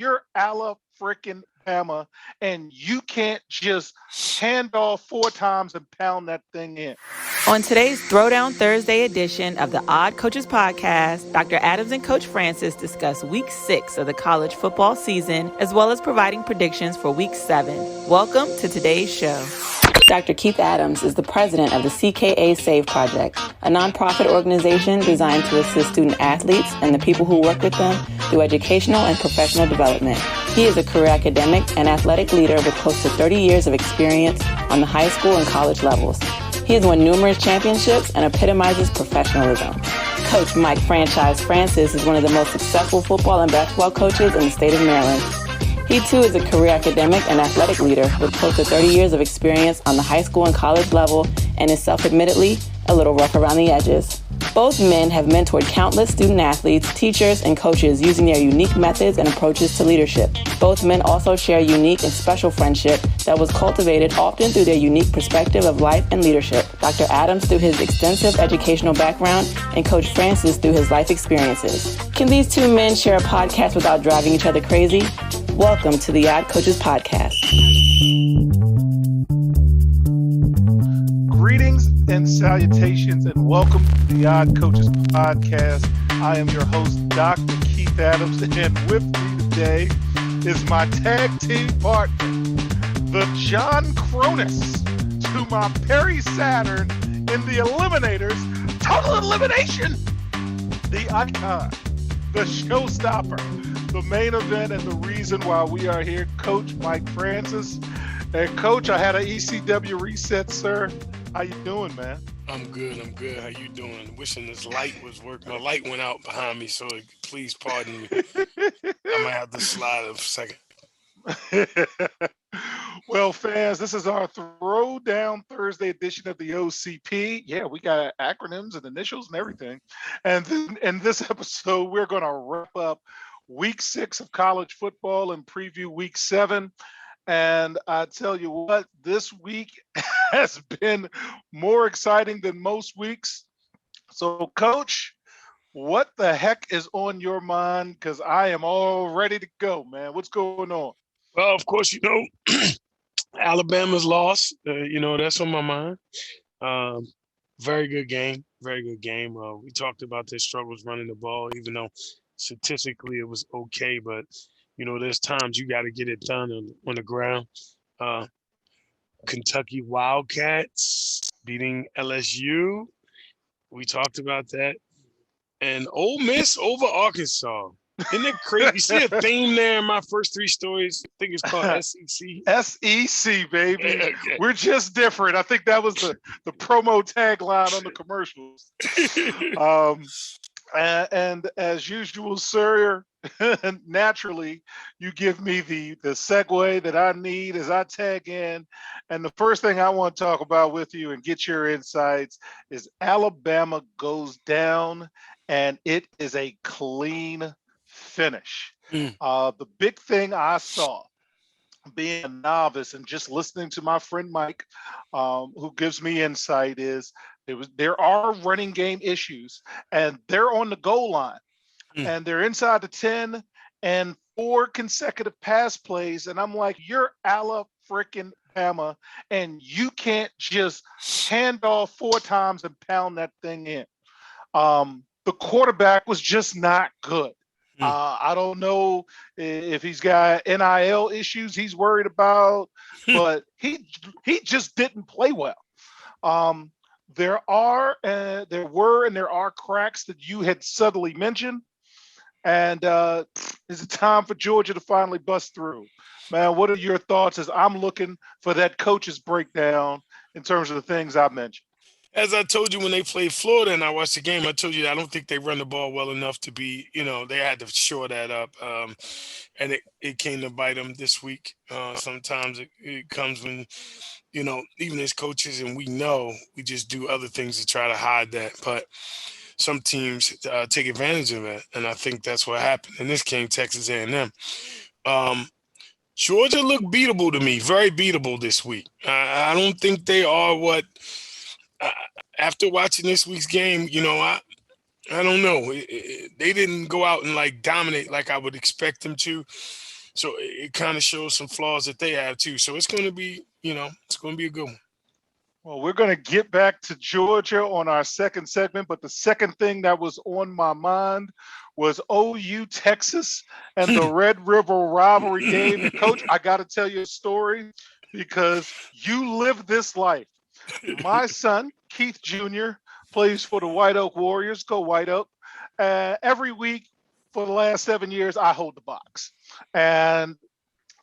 you're Alabama, and you can't just hand off 4 times and pound that thing in. On today's Throwdown Thursday edition of the Odd Coaches Podcast, Dr. Adams and Coach Francis discuss Week 6 of the college football season, as well as providing predictions for Week 7. Welcome to today's show. Dr. Keith Adams is the president of the CKA Save Project, a nonprofit organization designed to assist student athletes and the people who work with them through educational and professional development. He is a career academic and athletic leader with close to 30 years of experience on the high school and college levels. He has won numerous championships and epitomizes professionalism. Coach Mike Franchise Francis is one of the most successful football and basketball coaches in the state of Maryland. He too is a career academic and athletic leader with close to 30 years of experience on the high school and college level and is self-admittedly a little rough around the edges. Both men have mentored countless student athletes, teachers, and coaches using their unique methods and approaches to leadership. Both men also share a unique and special friendship that was cultivated often through their unique perspective of life and leadership. Dr. Adams through his extensive educational background and Coach Francis through his life experiences. Can these two men share a podcast without driving each other crazy? Welcome to the Odd Coaches Podcast. Greetings and salutations, and welcome to the Odd Coaches Podcast. I am your host, Dr. Keith Adams, and with me today is my tag team partner, the John Cronus to my Perry Saturn in the Eliminators, Total Elimination, the icon, the showstopper, the main event, and the reason why we are here, Coach Mike Francis. And Coach, I had an ECW reset, sir. How you doing, man? I'm good. How you doing? Wishing this light was working. My light went out behind me, so please pardon me. I might have to slide a second. Well, fans, this is our Throwdown Thursday edition of the OCP. Yeah, we got acronyms and initials and everything. And then in this episode, we're going to wrap up Week 6 of college football and preview Week 7. And I tell you what, this week has been more exciting than most weeks. So, Coach, what the heck is on your mind? Because I am all ready to go, man. What's going on? Well, of course, Alabama's lost. That's on my mind. Very good game. We talked about their struggles running the ball, even though statistically it was okay, but there's times you got to get it done on the ground. Kentucky Wildcats beating LSU. We talked about that. And Ole Miss over Arkansas. Isn't it crazy? You see a theme there in my first 3 stories? I think it's called SEC. SEC, baby. Okay. We're just different. I think that was the promo tagline on the commercials. And as usual, sir, naturally, you give me the segue that I need as I tag in. And the first thing I want to talk about with you and get your insights is Alabama goes down, and it is a clean finish. The big thing I saw, being a novice and just listening to my friend Mike, who gives me insight, is there are running game issues, and they're on the goal line, and they're inside the 10, and 4 consecutive pass plays, and I'm like, you're Alabama, and you can't just hand off 4 times and pound that thing in. The quarterback was just not good. I don't know if he's got NIL issues he's worried about, but he just didn't play well. There are cracks that you had subtly mentioned, and is it time for Georgia to finally bust through? Man, what are your thoughts as I'm looking for that coach's breakdown in terms of the things I mentioned? As I told you when they played Florida and I watched the game, I told you I don't think they run the ball well enough to be, they had to shore that up. And it came to bite them this week. Sometimes it comes when, even as coaches, and we just do other things to try to hide that. But some teams take advantage of it. And I think that's what happened. In this game, Texas A&M. Georgia looked beatable to me, very beatable this week. I don't think they are what after watching this week's game, I don't know. They didn't go out and like dominate like I would expect them to. So it kind of shows some flaws that they have too. So it's going to be, it's going to be a good one. Well, we're going to get back to Georgia on our second segment, but the second thing that was on my mind was OU Texas and the Red River rivalry game. And Coach, I got to tell you a story because you live this life. My son, Keith Jr., plays for the White Oak Warriors. Go White Oak. Every week for the last 7 years, I hold the box. And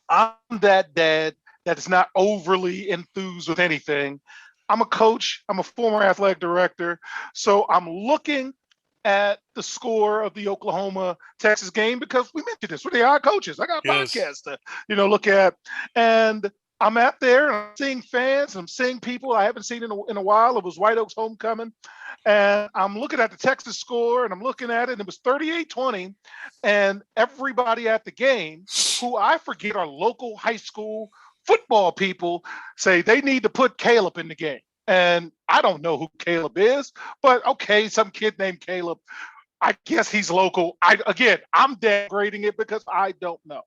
I'm that dad that's not overly enthused with anything. I'm a coach. I'm a former athletic director. So I'm looking at the score of the Oklahoma Texas game because we mentioned this. We're the odd coaches. I got Yes. podcasts to, look at. And I'm out there and I'm seeing fans. I'm seeing people I haven't seen in a while. It was White Oak's homecoming. And I'm looking at the Texas score and I'm looking at it and it was 38-20. And everybody at the game, who I forget are local high school football people, say they need to put Caleb in the game. And I don't know who Caleb is, but okay, some kid named Caleb. I guess he's local. I'm degrading it because I don't know.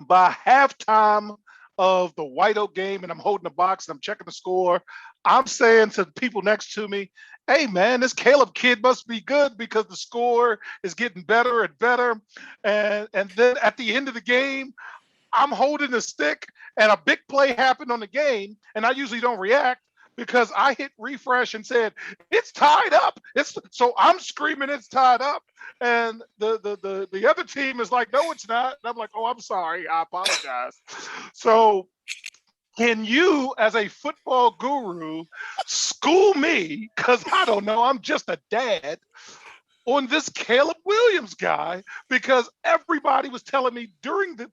By halftime of the White Oak game, and I'm holding the box and I'm checking the score, I'm saying to the people next to me, hey man, this Caleb kid must be good because the score is getting better and better. And then at the end of the game, I'm holding the stick and a big play happened on the game, and I usually don't react because I hit refresh and said it's tied up. So I'm screaming it's tied up, and the other team is like, no, it's not. And I'm like, oh, I'm sorry, I apologize. So can you, as a football guru, school me? Because I don't know, I'm just a dad on this Caleb Williams guy, because everybody was telling me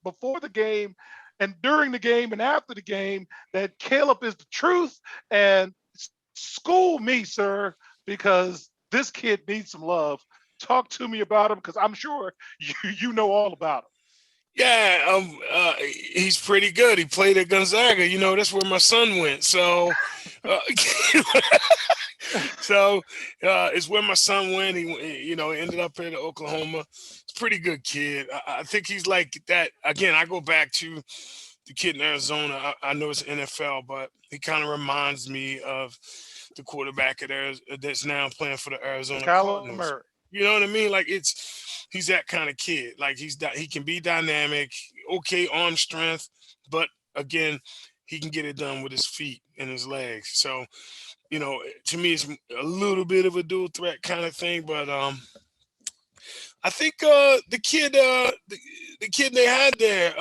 before the game and during the game and after the game that Caleb is the truth. And school me, sir, because this kid needs some love. Talk to me about him because I'm sure you know all about him. Yeah, he's pretty good. He played at Gonzaga. That's where my son went. So, it's where my son went. He ended up at Oklahoma. It's a pretty good kid. I think he's like that. Again, I go back to the kid in Arizona. I know it's NFL, but he kind of reminds me of the quarterback that's now playing for the Arizona Cardinals. Murray. You know what I mean? Like he's that kind of kid. Like he can be dynamic, okay, arm strength, but again, he can get it done with his feet and his legs. So, to me, it's a little bit of a dual threat kind of thing. But I think the kid they had there,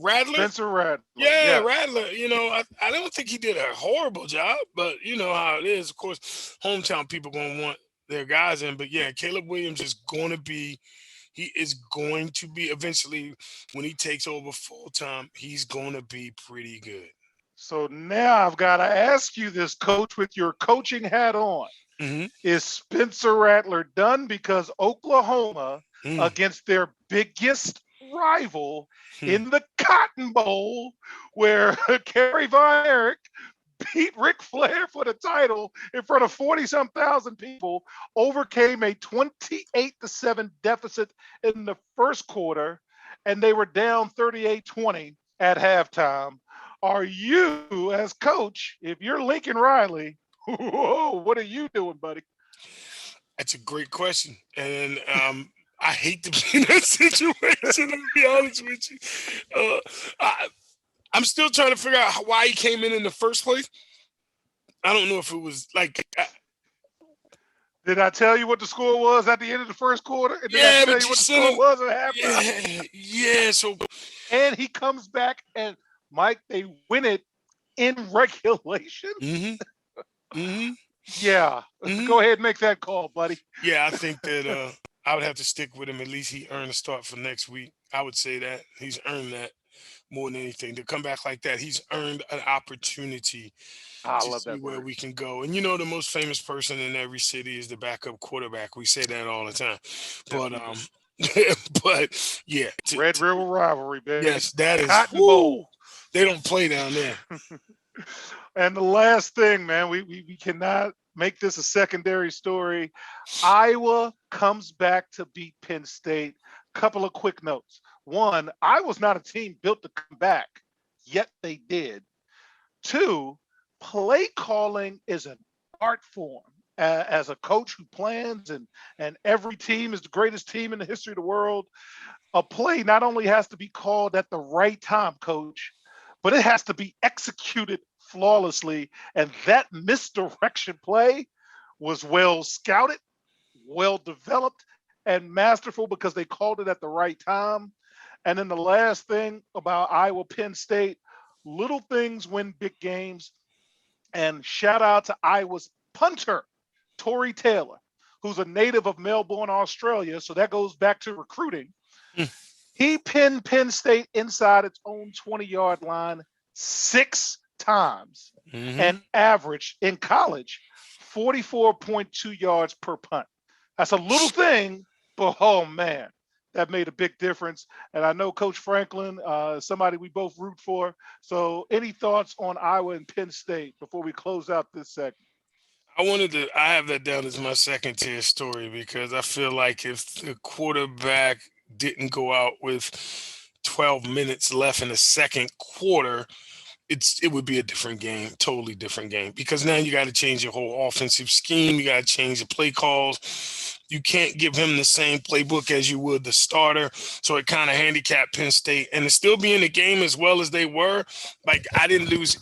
Rattler. Spencer Rattler. Yeah, Rattler. I don't think he did a horrible job, but you know how it is. Of course, hometown people gonna want their guys in. But yeah, Caleb Williams is going to be. He is going to be eventually when he takes over full time. He's going to be pretty good. So now I've got to ask you this, Coach, with your coaching hat on. Mm-hmm. Is Spencer Rattler done? Because Oklahoma, against their biggest rival in the Cotton Bowl, where Kerry Von Erich beat Ric Flair for the title in front of 40-some thousand people, overcame a 28-7 deficit in the first quarter, and they were down 38-20 at halftime. Are you, as coach, if you're Lincoln Riley, whoa, what are you doing, buddy? That's a great question. And I hate to be in that situation, to be honest with you. I'm still trying to figure out why he came in the first place. I don't know if it was like... Did I tell you what the score was at the end of the first quarter? And did I tell you what the score was at halftime? Yeah. So, and he comes back and, Mike, they win it in regulation. Mm-hmm. Mm-hmm. Yeah. Mm-hmm. Go ahead and make that call, buddy. Yeah, I think that I would have to stick with him. At least he earned a start for next week. I would say that. He's earned that more than anything. To come back like that, he's earned an opportunity to see where we can go. And the most famous person in every city is the backup quarterback. We say that all the time. But but yeah. Red River rivalry, baby. Yes, that is Cotton Bowl. They don't play down there. And the last thing, man, we cannot make this a secondary story. Iowa comes back to beat Penn State. Couple of quick notes. One, Iowa's not a team built to come back, yet they did. Two, play calling is an art form. As a coach who plans and every team is the greatest team in the history of the world, a play not only has to be called at the right time, coach, but it has to be executed flawlessly. And that misdirection play was well scouted, well developed, and masterful because they called it at the right time. And then the last thing about Iowa Penn State, little things win big games. And shout out to Iowa's punter, Tory Taylor, who's a native of Melbourne, Australia. So that goes back to recruiting. He pinned Penn State inside its own 20-yard line 6 times and averaged in college 44.2 yards per punt. That's a little thing, but oh man, that made a big difference. And I know Coach Franklin, somebody we both root for. So any thoughts on Iowa and Penn State before we close out this segment? I have that down as my second tier story because I feel like if the quarterback didn't go out with 12 minutes left in the second quarter, it would be a different game, totally different game, because now you got to change your whole offensive scheme. You got to change the play calls. You can't give him the same playbook as you would the starter. So it kind of handicapped Penn State, and to still be in the game as well as they were, like I don't lose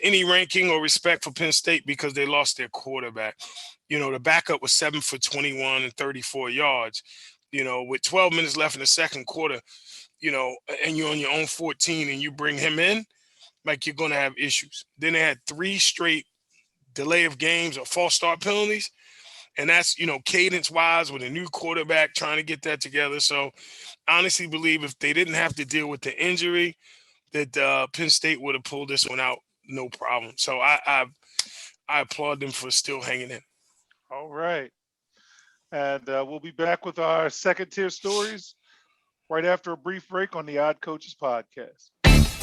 any ranking or respect for Penn State because they lost their quarterback. The backup was 7 for 21 and 34 yards, with 12 minutes left in the second quarter, and you're on your own 14 and you bring him in, like you're going to have issues. Then they had 3 straight delay of games or false start penalties. And that's, cadence wise with a new quarterback trying to get that together. So I honestly believe if they didn't have to deal with the injury, that Penn State would have pulled this one out no problem. So I applaud them for still hanging in. All right. And we'll be back with our second tier stories right after a brief break on the Odd Coaches podcast.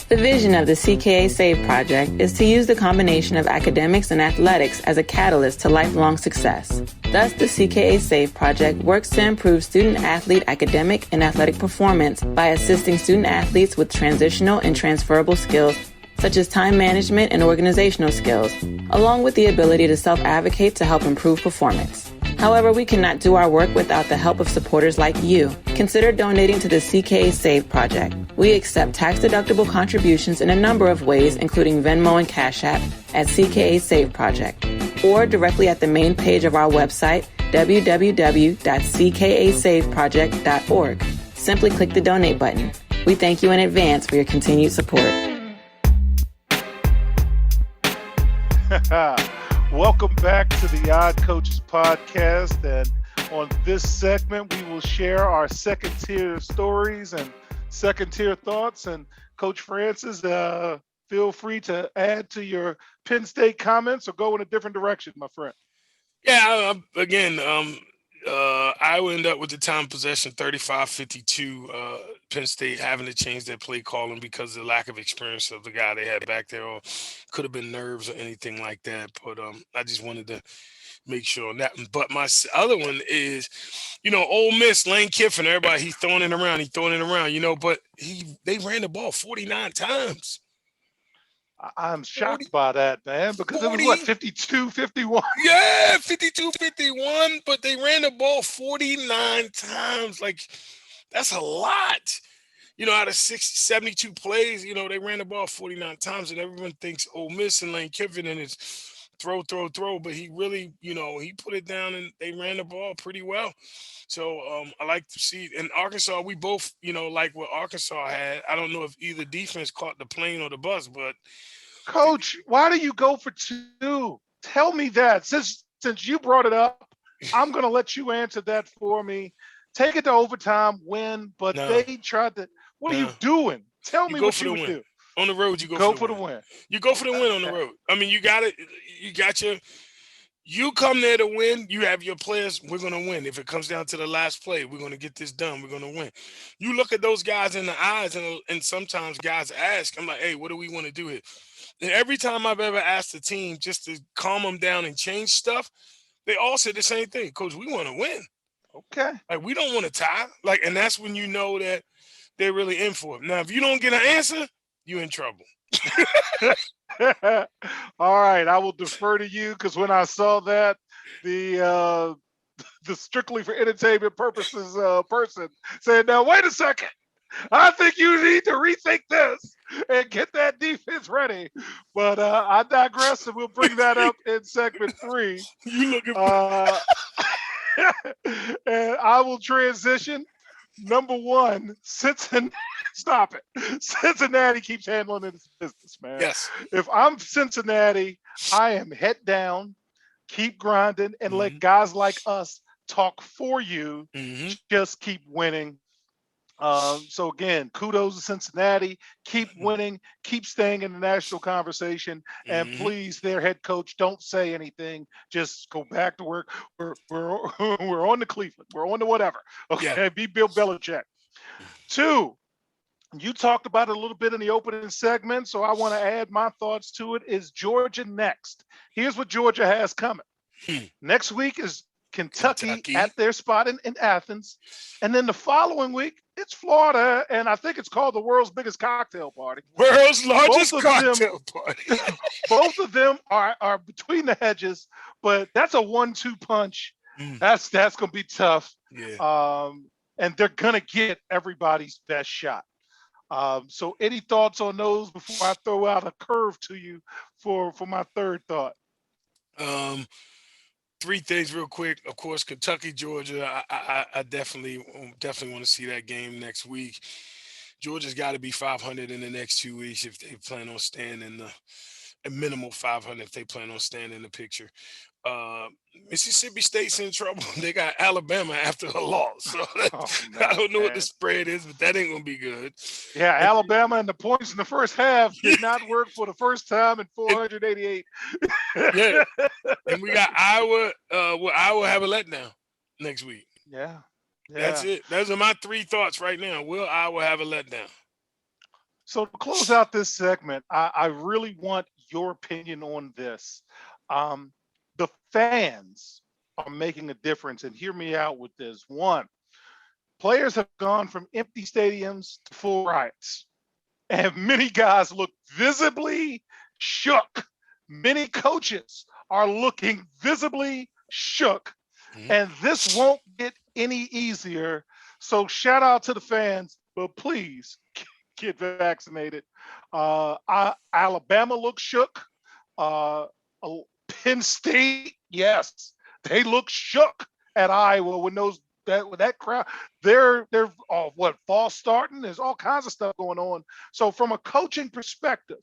The vision of the CKA Save Project is to use the combination of academics and athletics as a catalyst to lifelong success. Thus, the CKA Save Project works to improve student-athlete academic and athletic performance by assisting student-athletes with transitional and transferable skills such as time management and organizational skills, along with the ability to self-advocate to help improve performance. However, we cannot do our work without the help of supporters like you. Consider donating to the CKA Save Project. We accept tax-deductible contributions in a number of ways, including Venmo and Cash App at CKA Save Project, or directly at the main page of our website, www.ckasaveproject.org. Simply click the donate button. We thank you in advance for your continued support. Welcome back to the Odd Coaches podcast. And on this segment, we will share our second tier stories and second tier thoughts. And Coach Francis, feel free to add to your Penn State comments or go in a different direction, my friend. Yeah, I will end up with the time possession 35-52. Penn State having to change their play calling because of the lack of experience of the guy they had back there, or could have been nerves or anything like that. But I just wanted to make sure on that one. But my other one is, Ole Miss, Lane Kiffin, everybody, he's throwing it around, but they ran the ball 49 times. I'm shocked by that, man, because it was what, 52, 51? Yeah, 52, 51, but they ran the ball 49 times. Like, that's a lot. Out of 72 plays, they ran the ball 49 times, and everyone thinks Ole Miss and Lane Kiffin and it's throw, but he really, he put it down and they ran the ball pretty well. So I like to see, and Arkansas, we both, like what Arkansas had. I don't know if either defense caught the plane or the bus, but Coach, why do you go for 2? Tell me that. Since you brought it up, I'm going to let you answer that for me. Take it to overtime, win, but they tried to. What are you doing? Tell me what you would do. On the road, you go for the win. You go for the win on the road. I mean, you come there to win. You have your players. We're going to win. If it comes down to the last play, we're going to get this done. We're going to win. You look at those guys in the eyes, and sometimes guys ask, I'm like, hey, what do we want to do here? every time I've ever asked a team just to calm them down and change stuff, they all said the same thing. Coach, we want to win. Okay. Like, we don't want to tie. Like, and that's when you know that they're really in for it. Now, if you don't get an answer, you're in trouble. All right, I will defer to you because when I saw that, the the strictly for entertainment purposes person said, "Now wait a second, I think you need to rethink this and get that defense ready." But I digress, and we'll bring that up in segment 3. You looking for Uh, and I will transition. Number 1, Cincinnati. Stop it. Cincinnati keeps handling its business, man. yes. If I'm Cincinnati, I am head down, keep grinding, and let Mhm. guys like us talk for you. Mhm. Just keep winning. So again, kudos to Cincinnati. Keep winning. Keep staying in the national conversation. And Mhm. please, their head coach, don't say anything. Just go back to work. We're we're on to Cleveland. We're on to whatever. Yeah. Okay, be Bill Belichick. 2, you talked about it a little bit in the opening segment, so I want to add my thoughts to it. Is Georgia next? Here's what Georgia has coming. Hmm. Next week is Kentucky Kentucky. at their spot in Athens. And then the following week, it's Florida, and I think it's called the world's biggest cocktail party. World's Both largest of them, cocktail party. both of them are between the hedges, but that's a 1-2 punch. Mm, That's gonna be tough. yeah. And they're gonna get everybody's best shot. So any thoughts on those before I throw out a curve to you for my third thought? Um, 3 things real quick. Of course, Kentucky, Georgia. I definitely want to see that game next week. Georgia's got to be 500 in the next 2 weeks if they plan on staying in the a minimal 500 if they plan on staying in the picture. Uh, Mississippi State's in trouble. They got Alabama after a loss, so Oh I don't know what the man. spread is, but that ain't gonna be good. Yeah, And Alabama and the points in the first half then, did not work for the first time in 488. yeah, and we got Iowa. Will Iowa have a letdown next week? Yeah. That's Yeah. it. Those are my 3 thoughts right now. Will Iowa have a letdown? So to close out this segment, I really want your opinion on this. Um, the fans are making a difference, and hear me out with this. 1, players have gone from empty stadiums to full riots, and many guys look visibly shook. Many coaches are looking visibly shook, Mhm. and this won't get any easier. So shout out to the fans, but please get vaccinated. Alabama looks shook. Uh, Penn State, yes, they look shook at Iowa when that crowd. They're what, false starting. There's all kinds of stuff going on. So from a coaching perspective,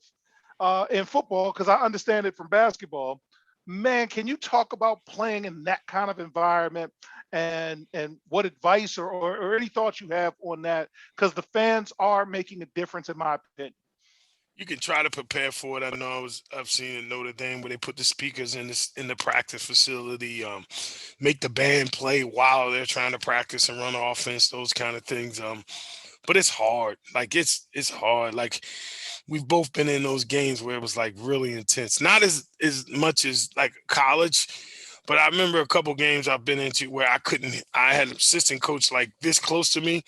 in football, because I understand it from basketball, man, can you talk about playing in that kind of environment and what advice or any thoughts you have on that? Because the fans are making a difference, in my opinion. You can try to prepare for it. I've seen in Notre Dame where they put the speakers in the practice facility, make the band play while they're trying to practice and run offense, those kind of things. But it's hard. Like it's hard. Like, we've both been in those games where it was like really intense. Not as much as like college, but I remember a couple games I've been into where I had an assistant coach like this close to me,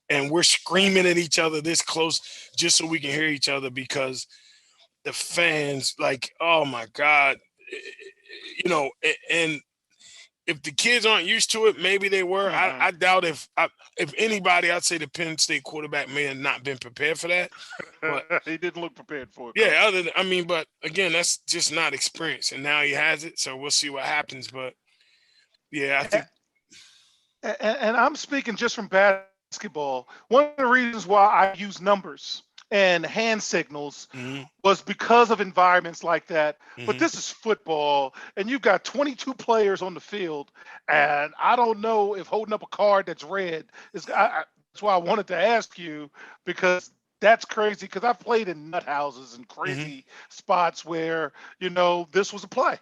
and we're screaming at each other this close just so we can hear each other because the fans, like, oh my God, and if the kids aren't used to it, maybe they were. Hmm. I doubt if anybody, I'd say the Penn State quarterback may have not been prepared for that. But He didn't look prepared for it, yeah, coach. but again, that's just not experience, and now he has it, so we'll see what happens. But yeah, I think. And I'm speaking just from basketball. One of the reasons why I use numbers and hand signals Mhm, was because of environments like that. But mhm. this is football, and you've got 22 players on the field, and I don't know if holding up a card that's red is. That's why I wanted to ask you, because that's crazy. Because I've played in nut houses and Mhm, crazy spots where this was a play.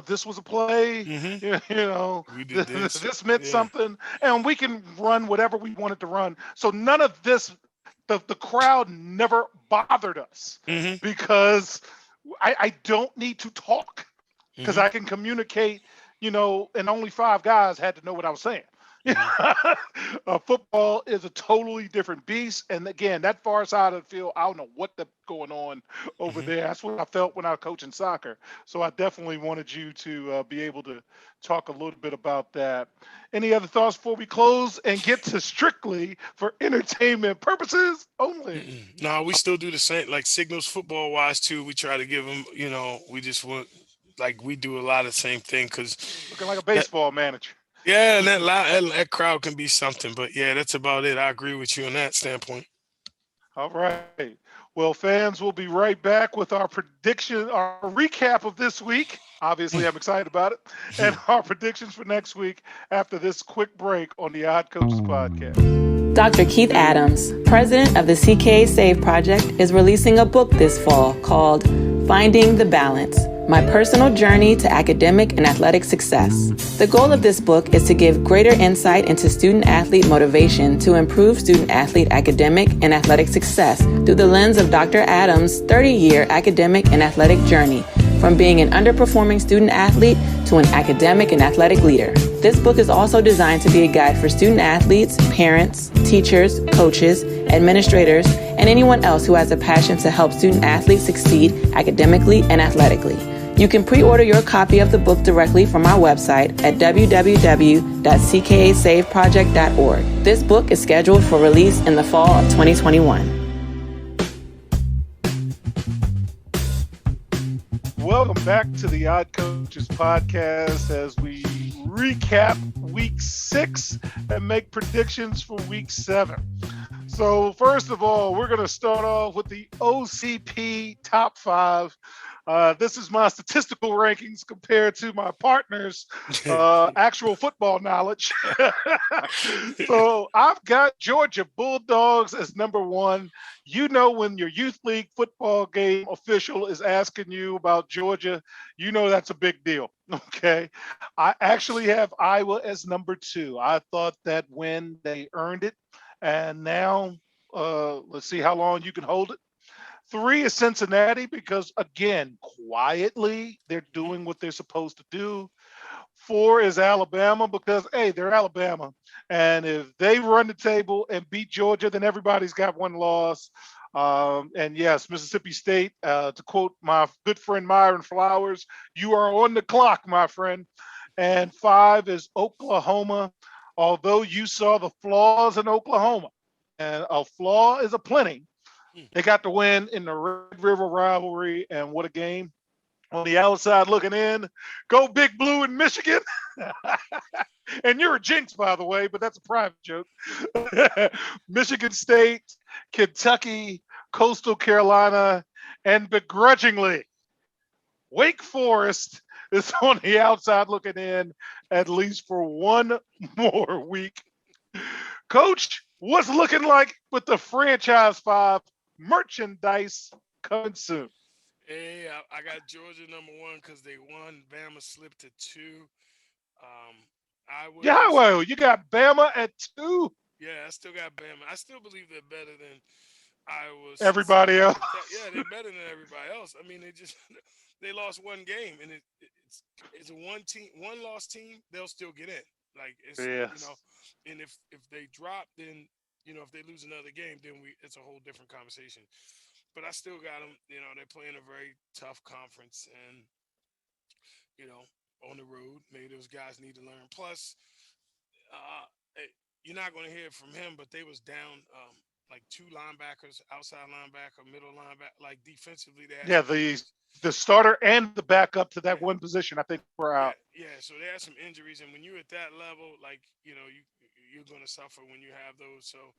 This was a play. mhm. We did this. This meant Yeah. something, and we can run whatever we wanted to run. So none of this the crowd never bothered us Mm-hmm. because I don't need to talk because Mm-hmm. I can communicate, and only five guys had to know what I was saying. Mm-hmm. Football is a totally different beast. And again, that far side of the field, I don't know what the going on over Mm-hmm. there. That's what I felt when I was coaching soccer. So I definitely wanted you to be able to talk a little bit about that. Any other thoughts before we close and get to strictly for entertainment purposes only? No, we still do the same, like signals football wise too. We try to give them, we just want, like, we do a lot of the same thing because Looking like a that, baseball manager. yeah, and that crowd can be something. But yeah, that's about it. I agree with you on that standpoint. All right. Well, fans, we'll be right back with our prediction, our recap of this week. Obviously, I'm excited about it, and our predictions for next week after this quick break on the Odd Coaches podcast. Dr. Keith Adams, president of the CKA Save Project, is releasing a book this fall called Finding the Balance: My Personal Journey to Academic and Athletic Success. The goal of this book is to give greater insight into student-athlete motivation to improve student-athlete academic and athletic success through the lens of Dr. Adams' 30-year academic and athletic journey, from being an underperforming student-athlete to an academic and athletic leader. This book is also designed to be a guide for student-athletes, parents, teachers, coaches, administrators, and anyone else who has a passion to help student-athletes succeed academically and athletically. You can pre-order your copy of the book directly from our website at www.ckasaveproject.org. This book is scheduled for release in the fall of 2021. Welcome back to the Odd Coaches podcast as we recap week 6 and make predictions for week 7. So first of all, we're going to start off with the OCP top 5. This is my statistical rankings compared to my partner's actual football knowledge. So I've got Georgia Bulldogs as number 1. When your youth league football game official is asking you about Georgia, that's a big deal. Okay. I actually have Iowa as number 2. I thought that when they earned it, and now let's see how long you can hold it. 3 is Cincinnati because, again, quietly, they're doing what they're supposed to do. 4 is Alabama because, hey, they're Alabama. And if they run the table and beat Georgia, then everybody's got one loss. And yes, Mississippi State, to quote my good friend Myron Flowers, you are on the clock, my friend. And 5 is Oklahoma, although you saw the flaws in Oklahoma, and a flaw is a plenty. They got the win in the Red River rivalry, and what a game. On the outside looking in, go Big Blue in Michigan. And you're a jinx, by the way, but that's a private joke. Michigan State, Kentucky, Coastal Carolina, and begrudgingly, Wake Forest is on the outside looking in at least for one more week. Coach, what's looking like with the franchise 5 merchandise coming soon? Hey, I got Georgia number 1 because they won. Bama slipped to 2. Um, Iowa Yeah, is, well, you got Bama at 2. yeah, I still got Bama. I still believe they're better than Iowa, Everybody Cincinnati, else. Kentucky. Yeah, they're better than everybody else. I mean, they just they lost one game, and it's a one loss team. They'll still get in. Like Yes. and if they drop, then if they lose another game, then it's a whole different conversation. But I still got them. They're playing a very tough conference, and you know, on the road, maybe those guys need to learn. Plus, you're not going to hear it from him, but they was down like 2 linebackers, outside linebacker, middle linebacker. Like defensively, they had Yeah, some the injuries. the starter and the backup to that Yeah, one position, I think we're out. yeah. So they had some injuries, and when you're at that level, like you're going to suffer when you have those. So,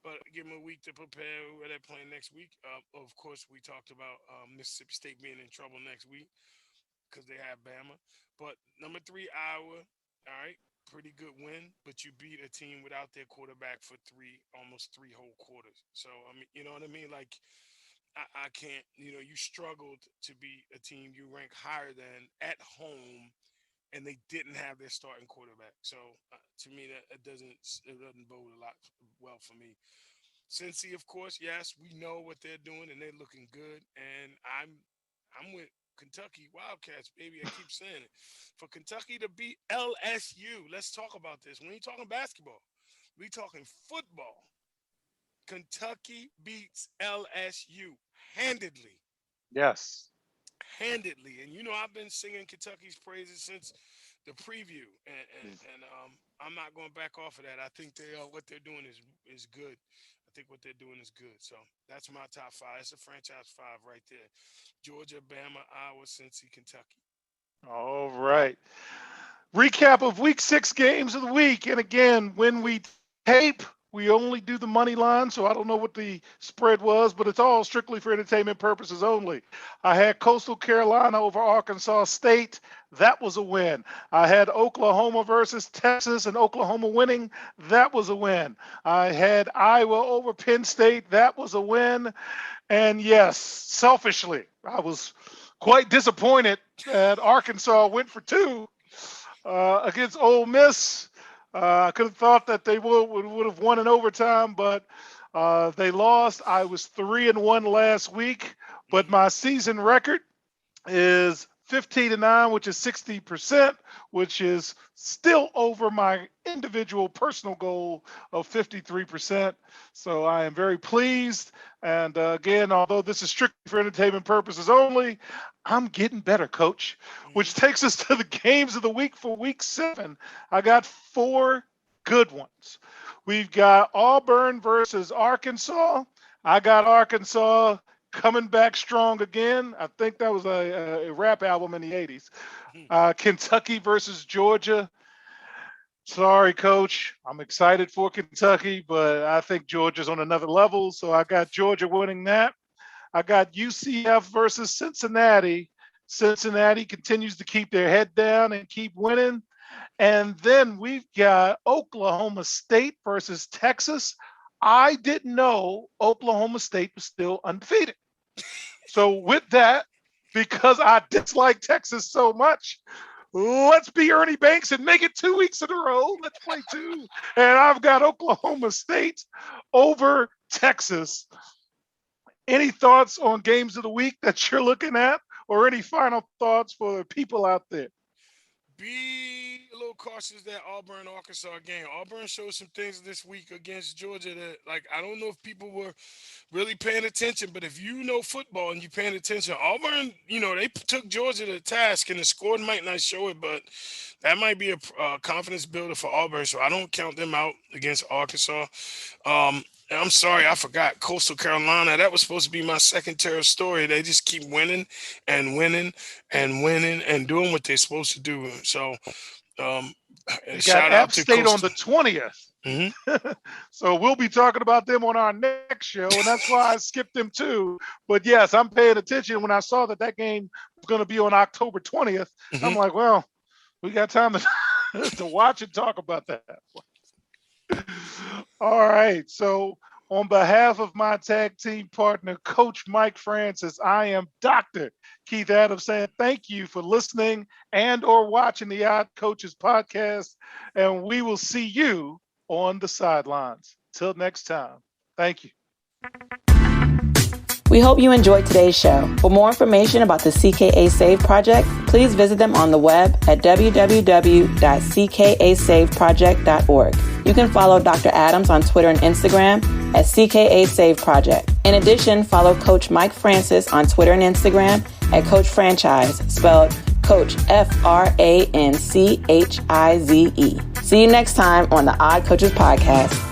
but give them a week to prepare. Where they're playing next week. Of course, we talked about Mississippi State being in trouble next week because they have Bama. But number 3, Iowa. All right, pretty good win, but you beat a team without their quarterback for almost 3 whole quarters. So I mean, you know what I mean? Like I can't. You struggled to be a team you rank higher than at home, and they didn't have their starting quarterback. So to me, that it doesn't bode a lot well for me. Cincy, of course, yes, we know what they're doing and they're looking good. And I'm with Kentucky Wildcats, baby. I keep saying it. For Kentucky to beat LSU, let's talk about this. We ain't talking basketball. We talking football. Kentucky beats LSU handedly. Yes. Handedly. And I've been singing Kentucky's praises since the preview, and I'm not going back off of that. I think what they're doing is good. I think what they're doing is good. So that's my top five. It's a franchise five right there. Georgia, Bama, Iowa, Cincy, Kentucky. All right. Recap of week 6 games of the week. And again, when we tape, we only do the money line, so I don't know what the spread was, but it's all strictly for entertainment purposes only. I had Coastal Carolina over Arkansas State. That was a win. I had Oklahoma versus Texas and Oklahoma winning. That was a win. I had Iowa over Penn State. That was a win. And yes, selfishly, I was quite disappointed that Arkansas went for 2 against Ole Miss. I could have thought that they would have won in overtime, but they lost. I was 3-1 last week, but my season record is 15-9, which is 60%, which is still over my individual personal goal of 53%. So I am very pleased. And again, although this is strictly for entertainment purposes only, I'm getting better, Coach, which takes us to the games of the week for week 7. I got 4 good ones. We've got Auburn versus Arkansas. I got Arkansas coming back strong again. I think that was a rap album in the 80s. Kentucky versus Georgia. Sorry, Coach. I'm excited for Kentucky, but I think Georgia's on another level. So I got Georgia winning that. I got UCF versus Cincinnati. Cincinnati continues to keep their head down and keep winning. And then we've got Oklahoma State versus Texas. I didn't know Oklahoma State was still undefeated. So with that, because I dislike Texas so much, let's be Ernie Banks and make it 2 weeks in a row. Let's play 2. And I've got Oklahoma State over Texas. Any thoughts on games of the week that you're looking at, or any final thoughts for the people out there? Be a little cautious that Auburn-Arkansas game. Auburn showed some things this week against Georgia that, I don't know if people were really paying attention, but if you know football and you're paying attention, Auburn, they took Georgia to task, and the score might not show it, but that might be a confidence builder for Auburn, so I don't count them out against Arkansas. I'm sorry, I forgot Coastal Carolina. That was supposed to be my second terror story. They just keep winning and winning and winning and doing what they're supposed to do. So, shout out to State Coastal on the 20th. Mm-hmm. So we'll be talking about them on our next show, and that's why I skipped them too. But yes, I'm paying attention. When I saw that game was going to be on October 20th, I'm like, well, we got time to watch and talk about that. All right. So on behalf of my tag team partner, Coach Mike Francis, I am Dr. Keith Adams saying thank you for listening and or watching the Odd Coaches podcast, and we will see you on the sidelines. Till next time. Thank you. We hope you enjoyed today's show. For more information about the CKA Save Project, please visit them on the web at www.ckasaveproject.org. You can follow Dr. Adams on Twitter and Instagram at CKA Save Project. In addition, follow Coach Mike Francis on Twitter and Instagram at Coach Franchise, spelled Coach Franchize. See you next time on the Odd Coaches podcast.